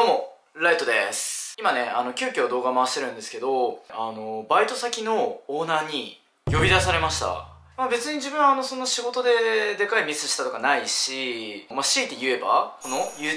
どうも、ライトです。今ね、急遽動画回してるんですけど、バイト先のオーナーに呼び出されました。別に自分はそんな仕事ででかいミスしたとかないし、強いて言えば、この YouTube、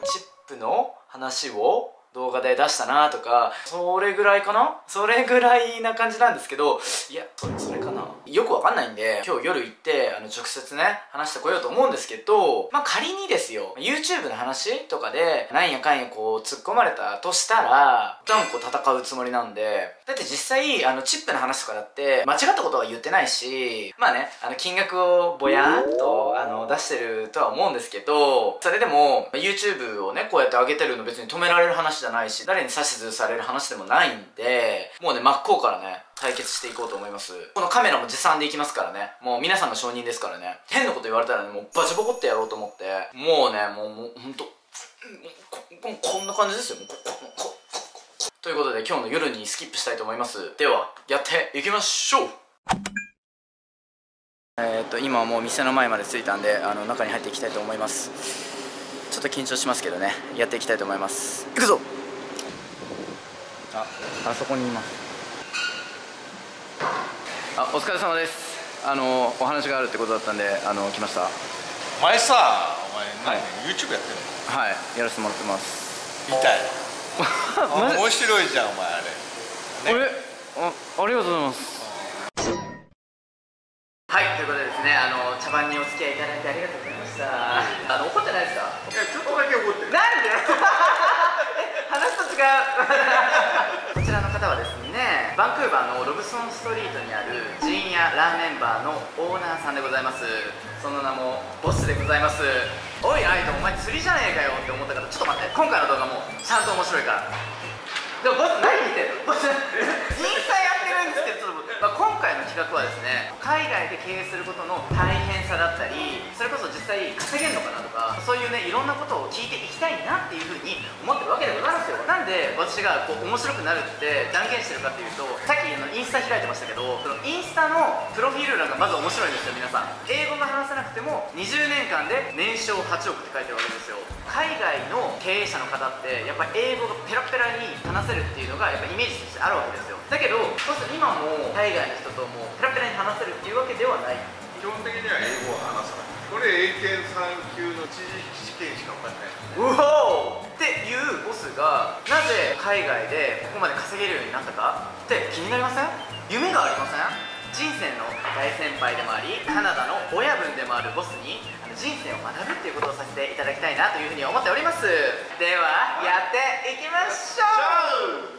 チップの話を動画で出したなとか、それぐらいかな、それぐらいな感じなんですけど、いや、それかなよくわかんないんで、今日夜行って、直接ね、話してこようと思うんですけど、仮にですよ、YouTube の話とかで、なんやかんやこう、突っ込まれたとしたら、断固戦うつもりなんで、だって実際、チップの話とかだって、間違ったことは言ってないし、金額をぼやーっと、出してるとは思うんですけど、それでも、YouTube をね、こうやって上げてるの別に止められる話じゃないし、誰に指図される話でもないんで、もうね、真っ向からね、対決していこうと思います。このカメラも持参でいきますからね。もう皆さんが承認ですからね。変なこと言われたらね、もうバチボコってやろうと思って、もうね、もうほんと、こんな感じですよ。ということで今日の夜にスキップしたいと思います。では、やっていきましょう。今はもう店の前まで着いたんで、中に入っていきたいと思います。ちょっと緊張しますけどね、やっていきたいと思います。行くぞ。あそこにいます。お疲れ様です。お話があるってことだったんで、来ました。前さ、お前はい、YouTube やってんの？はい、やらせてもらってます。見たよ。面白いじゃん、お前あれ。ね、ありがとうございます。はい、ということでですね、茶番にお付き合いいただいてありがとうございました。怒ってないですか？いや、ちょっとだけ怒ってる。なんで話と違うこちらの方はですね、バンクーバーのロブソンストリートにある陣屋ラーメンバーのオーナーさんでございます。その名もボスでございます。おいライト、お前釣りじゃねえかよって思ったから、ちょっと待って、今回の動画もちゃんと面白いから。でもボス何見てるの？ボスインスタやってるんですけど、ちょっと今回の企画はですね、海外で経営することの大変さだったり、それこそ実際稼げるのかなとか、そういうね、いろんなことを聞いていきたいなっていうふうに思ってるわけでございますよ。なんで私がこう面白くなるって断言してるかっていうと、さっきインスタ開いてましたけど、そのインスタのプロフィール欄がまず面白いんですよ。皆さん英語が話せなくても20年間で年商8億って書いてるわけですよ。海外の経営者の方ってやっぱ英語がペラペラに話せるっていうのがやっぱイメージとしてあるわけですよ。だけど今も海外の人ともペラペラに話せるっていうわけではない。基本的には英語を話さない。これ英検3級の知識試験しか分かんない。うおーっていうボスがなぜ海外でここまで稼げるようになったかって気になりません？夢がありません？人生の大先輩でもあり、カナダの親分でもあるボスに人生を学ぶっていうことをさせていただきたいなというふうに思っております。ではやっていきましょう。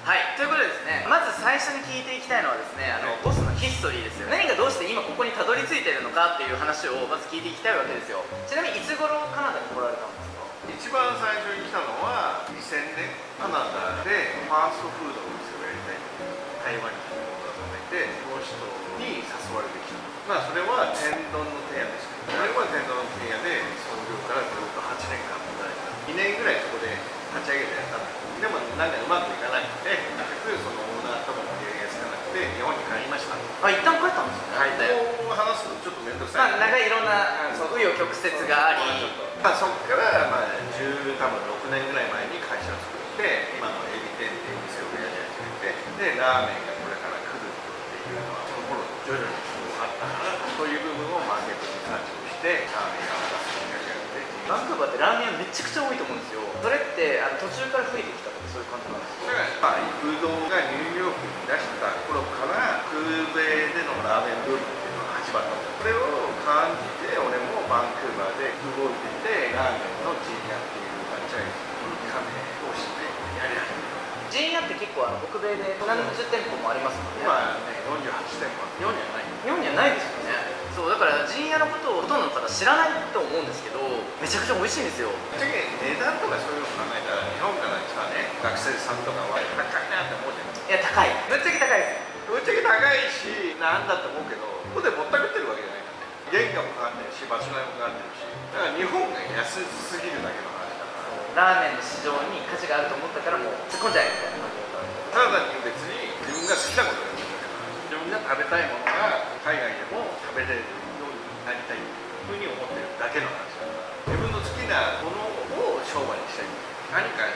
はい、ということでですね、まず最初に聞いていきたいのはですね、ボスのヒストリーですよ。何がどうして今ここにたどり着いてるのかっていう話をまず聞いていきたいわけですよ。ちなみにいつ頃カナダに来られたんですか？一番最初に来たのは2000年、カナダでファーストフードのお店をやりたいって台湾に来た友達がいて、その人に誘われてきた。それは天丼の天屋でした。俺は天丼の天屋で創業からずっと8年間働いた。2年ぐらいそこで立ち上げてやったんだけど、でもなんかうまくいかなくて、結局そのオーナーとも経営がつかなくて日本に帰りました。一旦帰ったんですね。こう話すとちょっと面倒くさい。いろんな紆余曲折があり、そこから10多分6年ぐらい前に会社を作って、今のエビ天っていう店をやり始めて、でラーメンがこれから来るっていうのはその頃徐々にあったから、そういう部分をマーケットリサーチをしてラーメン屋を出すきっかけがあって。バンクーバーってラーメン屋めちゃくちゃ多いと思うんですよ。それって途中から増えてきたとかそういう感じなんですか？だからブドウがニューヨークに出した頃から空米でのラーメンブームっていうのが始まったんです。それを感じて俺もバンクーバーで動いてて、ラーメンの陣屋っていうフランチャイズに加盟をしてやり始めた。陣屋って結構北米で何十店舗もありますもんね。今ね48店舗あって、日本にはない。日本にはないですよね。そうだから陣屋のことをほとんどの方知らないと思うんですけど、めちゃくちゃ美味しいんですよ。ぶっちゃけ値段とかそういうの考えたら日本から来たね学生さんとかは高いなって思うじゃない。いや高い、ぶっちゃけ高いです。ぶっちゃけ高いしなんだって思うけど、ここでぼったくってるわけじゃないからね。原価もかかってるし場所代もかかってるし、だから日本が安すぎるだけの話だから。ラーメンの市場に価値があると思ったからもう突っ込んじゃえみたいな感じだった。ただに別に自分が好きなことをやってるだけの話。自分が食べたいものが海外でも食べれるようになりたいというふうに思ってるだけの話だから。自分の好きなものを商売にしたい。何か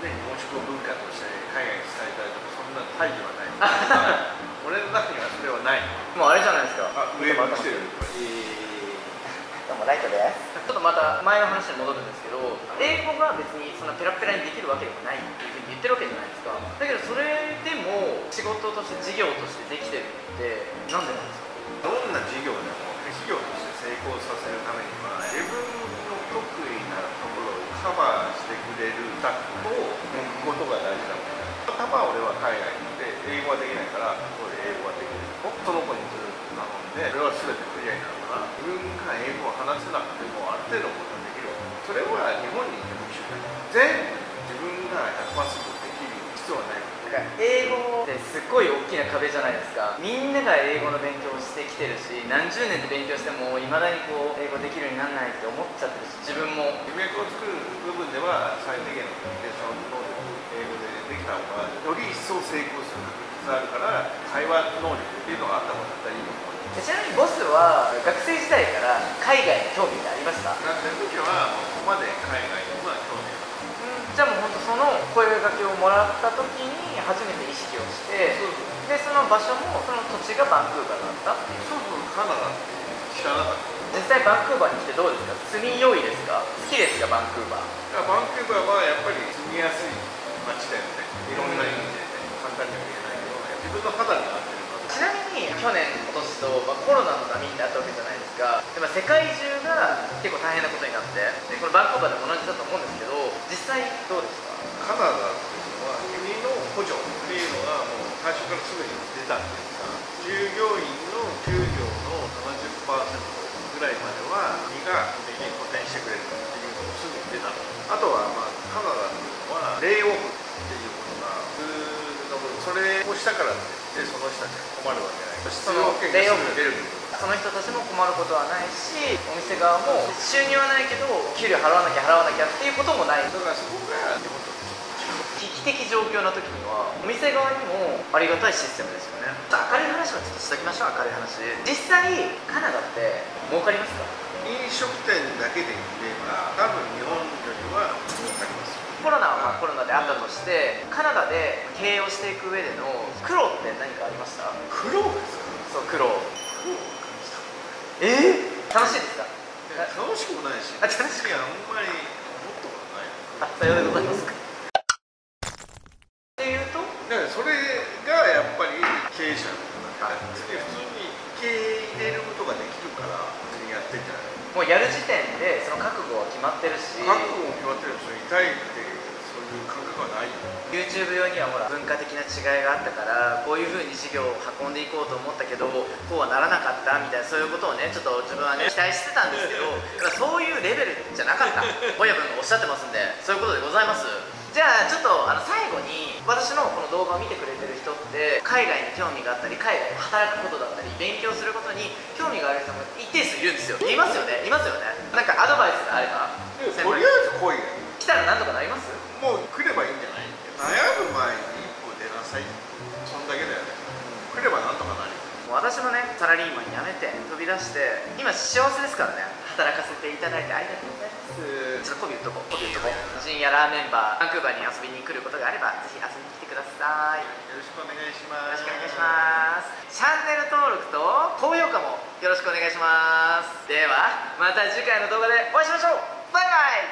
ね、日本食を文化として海外に伝えたいとか、そんな大義はない。俺の中にはそれはない。もうあれじゃないですか。上も来てる。どうもライトです。ちょっとまた前の話に戻るんですけど、英語が別にそんなペラペラにできるわけでもないっていうふうに言ってるわけじゃないですか。だけどそれでも仕事として事業としてできてるってなんでなんですか？どんな事業でも企業として成功させるためには自分の得意なところをカバーしてくれるスタッフを置くことが大事だもんね。たま俺は海外に行って英語はできないからここで英語ができる。その子にずっと頼んでそれは全てクリアになるから自分が英語を話せなくてもある程度のことができる。それは日本にいても一緒だ。全部自分が 100% できる必要はない。英語ってすっごい大きな壁じゃないですか。みんなが英語の勉強をしてきてるし、何十年で勉強してもいまだにこう英語できるようにならないって思っちゃってるし、自分も人脈を作る部分では最低限のコミュニケーション能力英語でできた方がより一層成功する確率があるから会話能力っていうのがあった方が絶対いいと思う。ちなみにボスは学生時代から海外に興味がありました？学生の時はもうここまで海外には興味がなかった。じゃあもう本当その声掛けをもらった時に初めて意識をして、でその場所もその土地がバンクーバーだったっていう。そうそう、カナダって知らなかった。実際バンクーバーに来てどうですか？住みよいですか？好きですか？バンクーバー。バンクーバーはやっぱり住みやすい街だよね。いろんな意味で、簡単には言えないけど自分の肌に合ってる。ちなみに去年今年と、コロナの波ってあったわけじゃないですか。で世界中が結構大変なことになって、でこのバンクーバーでも同じだと思うんですけど、実際どうですか？カナダっていうのは国の補助っていうのがもう最初からすぐに出たっていうか、従業員の給料の 70% ぐらいまでは国が国に補填してくれるっていうのをすぐに出た。あとはカナダっていうのはレイオフっていうことが普通の分、それをしたからってその人たちが困るわけない。そのレイオフ出る、その人たちも困ることはないし、お店側も収入はないけど給料払わなきゃっていうこともない。だからそこが日本と危機的状況の時にはお店側にもありがたいシステムですよね。明るい話をちょっとしときましょう。明るい話、実際カナダって儲かりますか？飲食店だけで言えば多分日本よりは儲かります。コロナはコロナであったとして、カナダで経営をしていく上での苦労って何かありました？苦労ですか？そう、苦労。楽しいですか？楽しくもないし、楽しくあんまり思ったことない。さようでございますか。っていうと、だからそれがやっぱり経営者の方なんで、普通に経営入れることができるから普通にやってんじゃない。もうやる時点でその覚悟は決まってるし、覚悟も決まってるし、痛いってそういう感覚はないよ。 YouTube 用にはほら文化的な違いがあったからこういう風に事業を運んでいこうと思ったけどこうはならなかったみたいな、そういうことをねちょっと自分はね期待してたんですけど、そういうレベルじゃなかった。親分がおっしゃってますんで、そういうことでございます。じゃあちょっと最後に、私のこの動画を見てくれてる人って海外に興味があったり海外で働くことだったり勉強することに興味がある人も一定数いるんですよ。いますよね。なんかアドバイスがあれば。とりあえず来いよ。来たらなんとかなります？もう来ればいいんじゃない。悩む前に一歩出なさい。そんだけだよね。来ればなんとかなる。私もねサラリーマン辞めて飛び出して今幸せですからね。働かせていただいてありがとうございます。ちょっと媚び言っとこう。深夜ラーメンバーバンクーバーに遊びに来ることがあればぜひ遊びに来てください。よろしくお願いします。よろしくお願いします。チャンネル登録と高評価もよろしくお願いします。ではまた次回の動画でお会いしましょう。バイバイ。